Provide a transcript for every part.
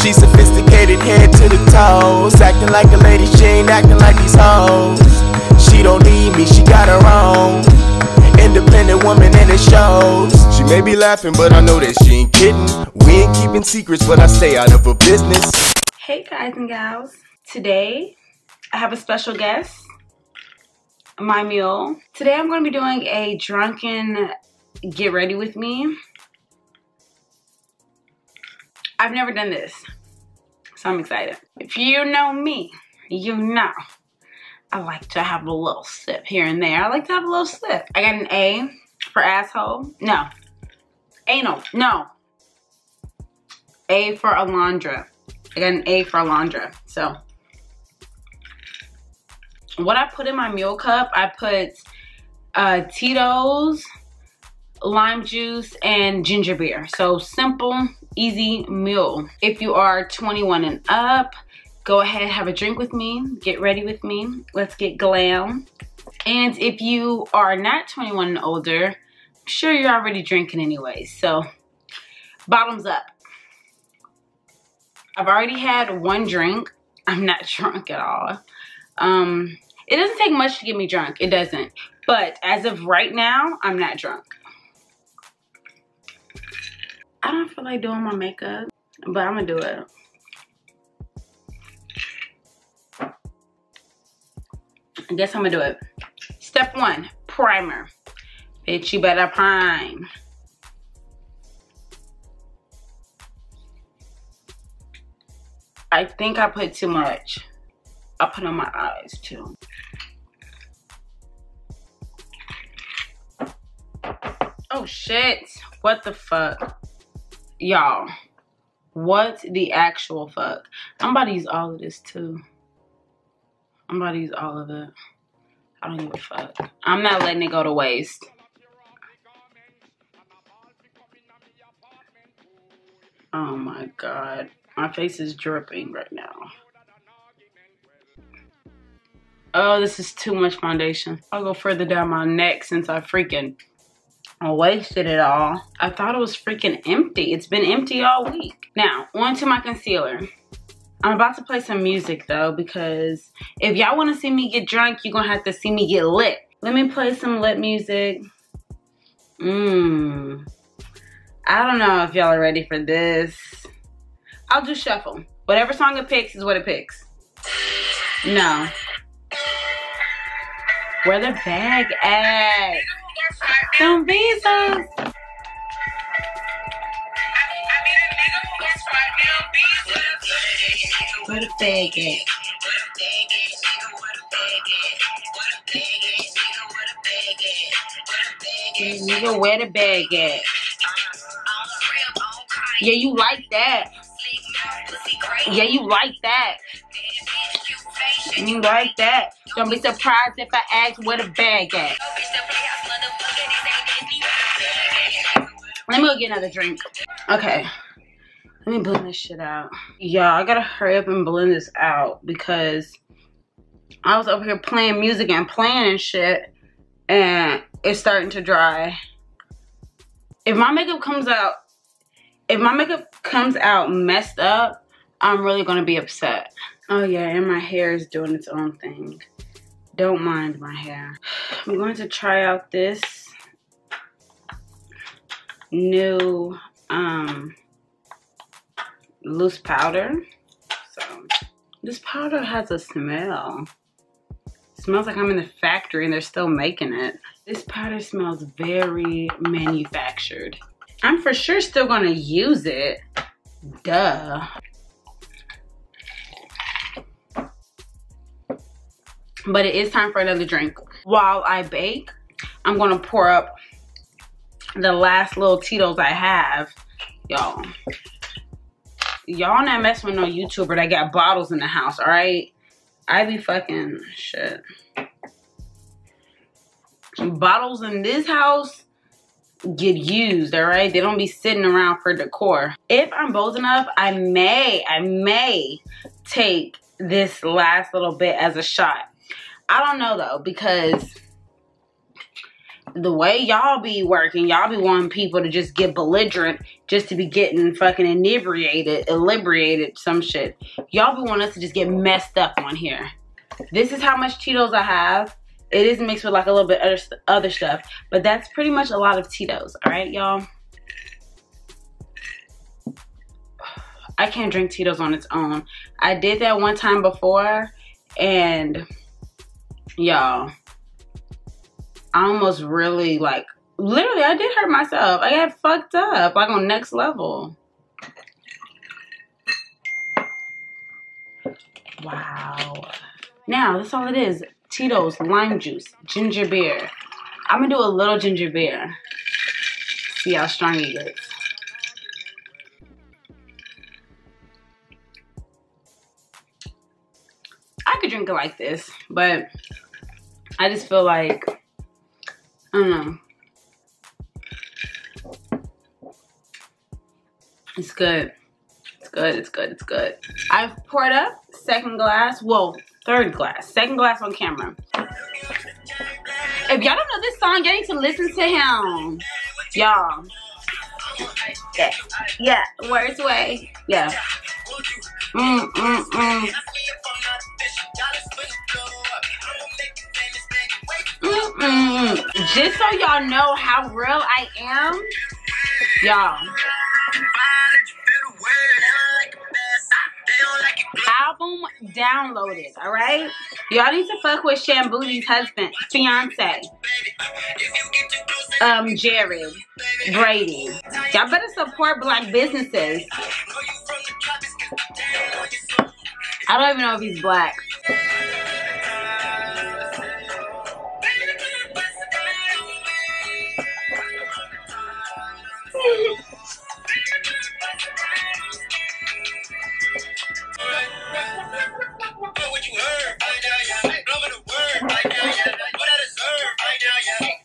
She sophisticated head to the toes, acting like a lady, she ain't acting like these hoes. She don't need me, she got her own. Independent woman and it shows. She may be laughing, but I know that she ain't kidding. We ain't keeping secrets, but I stay out of her business. Hey guys and gals, today I have a special guest, my mule. Today I'm going to be doing a drunken get ready with me. I've never done this, so I'm excited. If you know me, you know I like to have a little sip here and there. I like to have a little sip. I got an A for asshole. No. Anal. No. A for Alondra. I got an A for Alondra. So, what I put in my mule cup, I put Tito's, lime juice, and ginger beer. So, simple, easy mule. If you are 21 and up, go ahead, have a drink with me. Get ready with me. Let's get glam. And if you are not 21 and older, I'm sure you're already drinking anyway. So, bottoms up. I've already had one drink. I'm not drunk at all. It doesn't take much to get me drunk. It doesn't. But as of right now, I'm not drunk. I don't feel like doing my makeup, but I'm gonna do it. I guess I'm gonna do it. Step 1, primer. Bitch, you better prime. I think I put too much. I put on my eyes too. Oh shit. What the fuck? Y'all. What the actual fuck? I'm about to use all of this too. I'm about to use all of it. I don't give a fuck. I'm not letting it go to waste. Oh my god. My face is dripping right now. Oh, this is too much foundation. I'll go further down my neck since I freaking wasted it all. I thought it was freaking empty. It's been empty all week. Now, on to my concealer. I'm about to play some music though, because if y'all want to see me get drunk, you're gonna have to see me get lit. Let me play some lit music. I don't know if y'all are ready for this. I'll do shuffle. Whatever song it picks is what it picks. No. Where the bag at? Some visas. Where the bag at? Nigga, where the bag at? Yeah, you like that. Yeah, you like that. You like that. Don't be surprised if I ask where the bag at. Let me go get another drink. Okay. Let me blend this shit out. Y'all, I gotta hurry up and blend this out because I was over here playing music and playing and shit, and it's starting to dry. If my makeup comes out messed up, I'm really gonna be upset. Oh yeah, and my hair is doing its own thing. Don't mind my hair. I'm going to try out this new loose powder. So this powder has a smell. It smells like I'm in the factory and they're still making it. This powder smells very manufactured. I'm for sure still gonna use it. Duh. But it is time for another drink. While I bake, I'm gonna pour up the last little Tito's I have. Y'all. Y'all not messing with no YouTuber that got bottles in the house, alright? I be fucking shit. Bottles in this house get used, alright? They don't be sitting around for decor. If I'm bold enough, I may take this last little bit as a shot. I don't know though, because the way y'all be working, y'all be wanting people to just get belligerent just to be getting fucking inebriated, some shit. Y'all be wanting us to just get messed up on here. This is how much Tito's I have. It is mixed with like a little bit other stuff, but that's pretty much a lot of Tito's. All right, y'all. I can't drink Tito's on its own. I did that one time before, and y'all, I almost really like, literally, I did hurt myself. I got fucked up, like on next level. Wow. Now, that's all it is. Tito's, lime juice, ginger beer. I'm gonna do a little ginger beer. See how strong it gets. I could drink it like this, but I just feel like, I don't know. It's good. It's good, it's good, it's good. I've poured up second glass, well, third glass. Second glass on camera. If y'all don't know this song, y'all need to listen to him. Y'all. Yeah, worst way. Yeah. Just so y'all know how real I am, y'all. Album downloaded, all right? Y'all need to fuck with Shambooty's husband, fiance, Jared Brady. Y'all better support black businesses. I don't even know if he's black.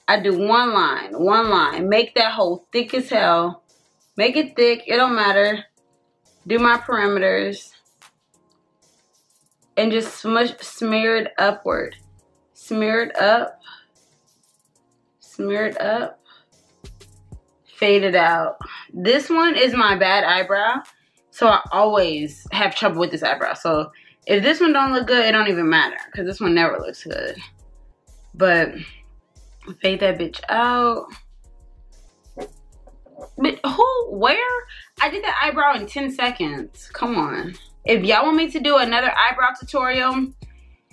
I do one line. Make that hole thick as hell. Make it thick, it don't matter. Do my perimeters. And just smear it upward. Smear it up. Smear it up. Fade it out. This one is my bad eyebrow. So I always have trouble with this eyebrow. So if this one don't look good, it don't even matter. Because this one never looks good. But fade that bitch out. But where? I did that eyebrow in 10 seconds. Come on. If y'all want me to do another eyebrow tutorial,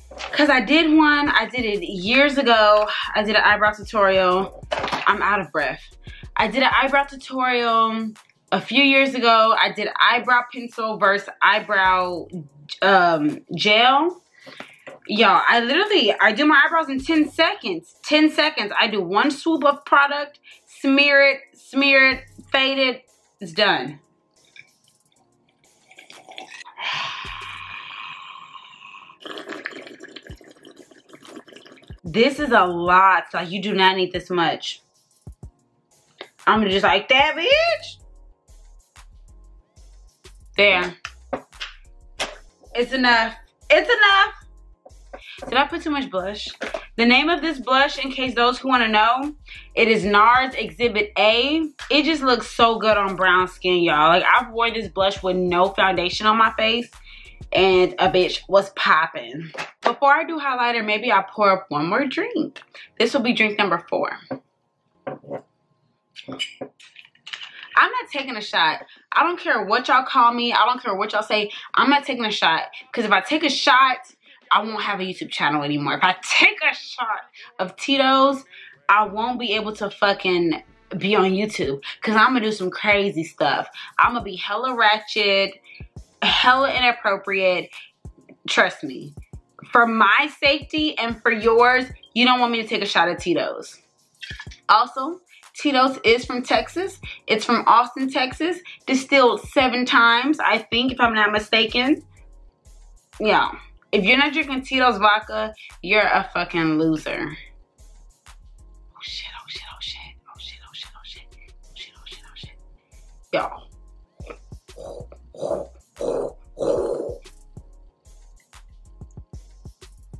because I did one, I did it years ago. I did an eyebrow tutorial. I'm out of breath. I did an eyebrow tutorial a few years ago. I did eyebrow pencil versus eyebrow gel. Y'all, I do my eyebrows in 10 seconds. 10 seconds. I do one swoop of product, smear it, fade it. It's done. This is a lot. Like, you do not need this much. I'm just like that, bitch. There. It's enough. It's enough. Did I put too much blush? The name of this blush, in case those who want to know, it is NARS Exhibit A. It just looks so good on brown skin, y'all. Like, I've worn this blush with no foundation on my face, and a bitch was popping. Before I do highlighter, maybe I'll pour up one more drink. This will be drink number 4. I'm not taking a shot. I don't care what y'all call me. I don't care what y'all say. I'm not taking a shot. Because if I take a shot, I won't have a YouTube channel anymore. If I take a shot of Tito's, I won't be able to fucking be on YouTube. Because I'm going to do some crazy stuff. I'm going to be hella ratchet, hella inappropriate. Trust me. For my safety and for yours, you don't want me to take a shot of Tito's. Also, Tito's is from Texas. It's from Austin, Texas. Distilled 7 times, I think, if I'm not mistaken. Yeah. If you're not drinking Tito's vodka, you're a fucking loser. Oh shit, oh shit, oh shit. Oh shit, oh shit, oh shit. Oh shit, oh shit, oh shit. Y'all.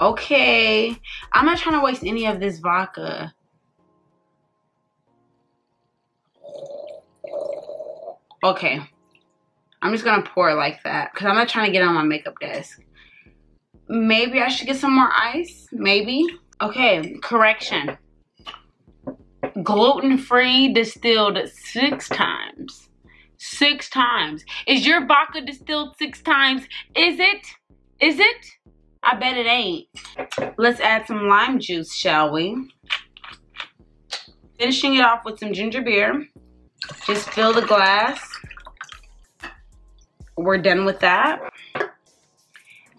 Okay. I'm not trying to waste any of this vodka. Okay. I'm just gonna pour it like that because I'm not trying to get on my makeup desk. Maybe I should get some more ice. Maybe. Okay, correction. Gluten-free distilled 6 times. 6 times. Is your vodka distilled 6 times? Is it? Is it? I bet it ain't. Let's add some lime juice, shall we? Finishing it off with some ginger beer. Just fill the glass. We're done with that.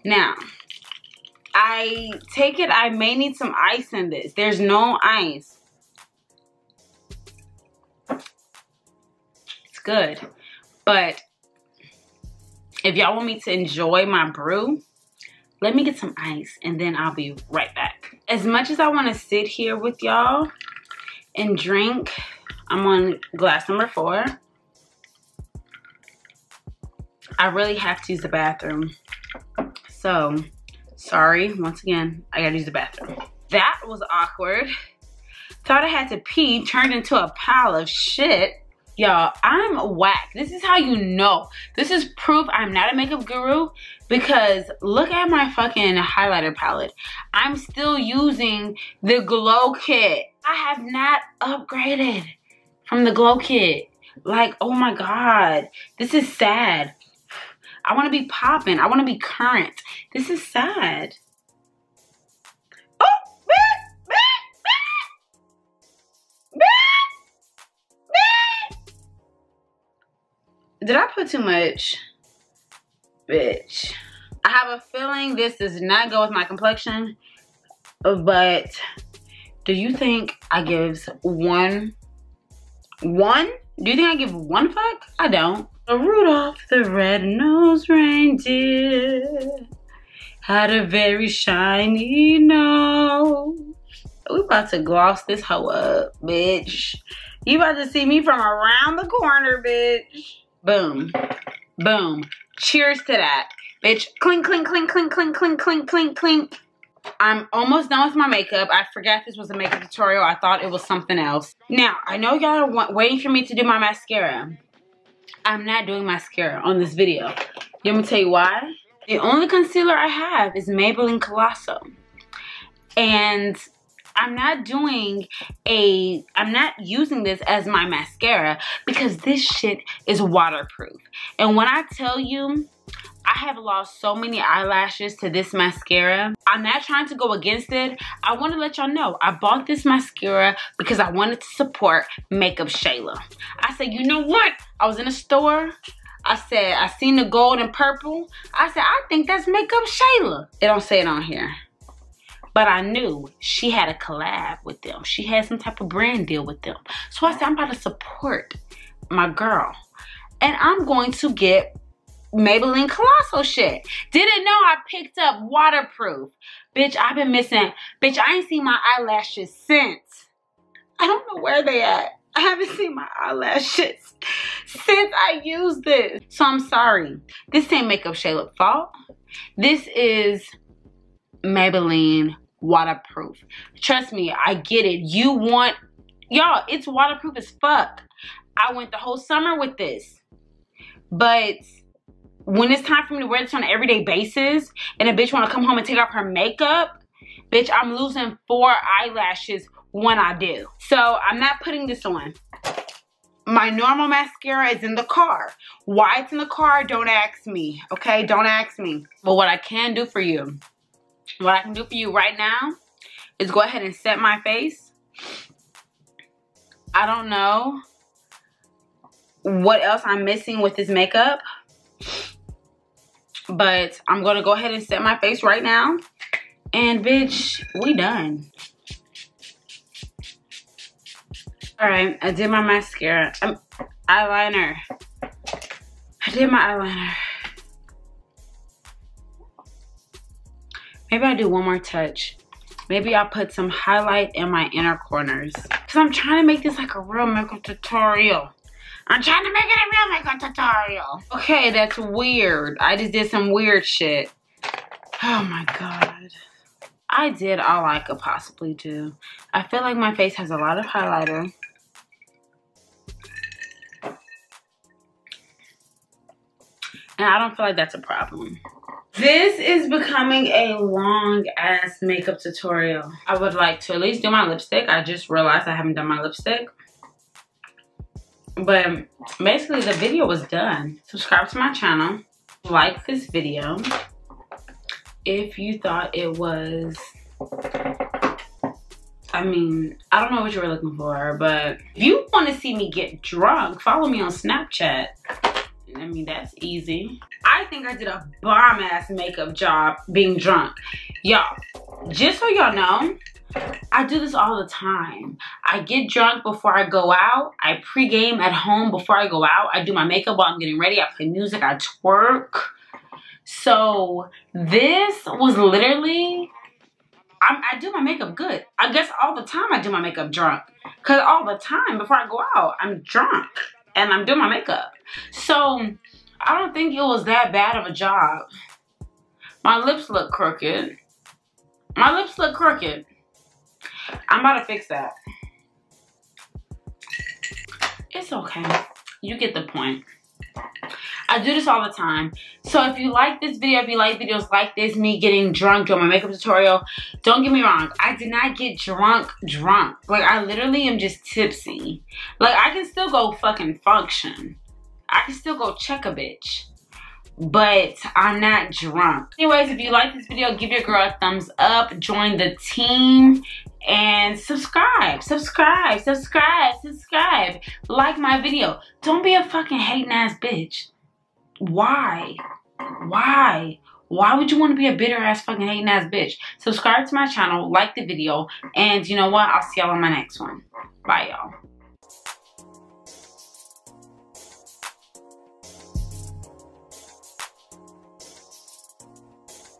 Now, I take it I may need some ice in this. There's no ice. It's good. But if y'all want me to enjoy my brew, let me get some ice and then I'll be right back. As much as I want to sit here with y'all and drink, I'm on glass number 4. I really have to use the bathroom. So, sorry, once again, I gotta use the bathroom. That was awkward. Thought I had to pee, turned into a pile of shit. Y'all, I'm whack. This is how you know. This is proof I'm not a makeup guru because look at my fucking highlighter palette. I'm still using the Glow Kit. I have not upgraded from the Glow Kit. Like, oh my God, this is sad. I want to be popping. I want to be current. This is sad. Oh, did I put too much? Bitch. I have a feeling this does not go with my complexion, but do you think I gives one? Do you think I give 1 fuck? I don't. Rudolph the red-nosed reindeer had a very shiny nose. We about to gloss this hoe up, bitch. You about to see me from around the corner, bitch. Boom. Boom. Cheers to that. Bitch. Clink, clink, clink, clink, clink, clink, clink, clink, clink. I'm almost done with my makeup. I forgot this was a makeup tutorial. I thought it was something else. Now, I know y'all are waiting for me to do my mascara. I'm not doing mascara on this video. You want me to tell you why? The only concealer I have is Maybelline Colosso. And I'm not using this as my mascara because this shit is waterproof. And when I tell you, I have lost so many eyelashes to this mascara. I'm not trying to go against it. I want to let y'all know I bought this mascara because I wanted to support Makeup Shayla. I said, you know what? I was in a store. I said, I seen the gold and purple. I said, I think that's Makeup Shayla. It don't say it on here. But I knew she had a collab with them. She had some type of brand deal with them. So I said, I'm about to support my girl. And I'm going to get Maybelline Colosso shit. Didn't know I picked up waterproof. Bitch, I've been missing. Bitch, I ain't seen my eyelashes since. I don't know where they at. I haven't seen my eyelashes since I used this. So I'm sorry. This ain't Makeup Shayla's fault. This is Maybelline waterproof. Trust me, I get it. You want, y'all, it's waterproof as fuck. I went the whole summer with this. But when it's time for me to wear this on an everyday basis and a bitch want to come home and take off her makeup, bitch, I'm losing 4 eyelashes when I do. So I'm not putting this on. My normal mascara is in the car. Why it's in the car, don't ask me, okay? Don't ask me. But what I can do for you, right now is go ahead and set my face. I don't know what else I'm missing with this makeup, but I'm gonna go ahead and set my face right now. And bitch, we done. All right, I did my mascara. Eyeliner. I did my eyeliner. Maybe I'll do one more touch. Maybe I'll put some highlight in my inner corners. Because I'm trying to make this like a real makeup tutorial. I'm trying to make it a real makeup tutorial. Okay, that's weird. I just did some weird shit. Oh my God. I did all I could possibly do. I feel like my face has a lot of highlighter. And I don't feel like that's a problem. This is becoming a long ass makeup tutorial. I would like to at least do my lipstick. I just realized I haven't done my lipstick. But basically the video was done. Subscribe to my channel. Like this video. If you thought it was, I mean, I don't know what you were looking for, but if you want to see me get drunk, follow me on Snapchat. I mean, that's easy. I think I did a bomb-ass makeup job being drunk. Y'all, just so y'all know, I do this all the time. I get drunk before I go out. I pregame at home before I go out. I do my makeup while I'm getting ready. I play music. I twerk. So this was literally, I do my makeup good. I guess all the time I do my makeup drunk. Because all the time before I go out, I'm drunk. And I'm doing my makeup. So, I don't think it was that bad of a job. My lips look crooked. My lips look crooked. I'm about to fix that. It's okay. You get the point. I do this all the time. So if you like this video, if you like videos like this, me getting drunk, doing my makeup tutorial, don't get me wrong. I did not get drunk. Like, I literally am just tipsy. Like, I can still go fucking function. I can still go check a bitch. But I'm not drunk. Anyways, if you like this video, give your girl a thumbs up. Join the team. And subscribe. Like my video. Don't be a fucking hating ass bitch. Why? Why would you want to be a bitter ass fucking hating ass bitch? Subscribe to my channel, like the video, and you know what? I'll see y'all on my next one. Bye, y'all.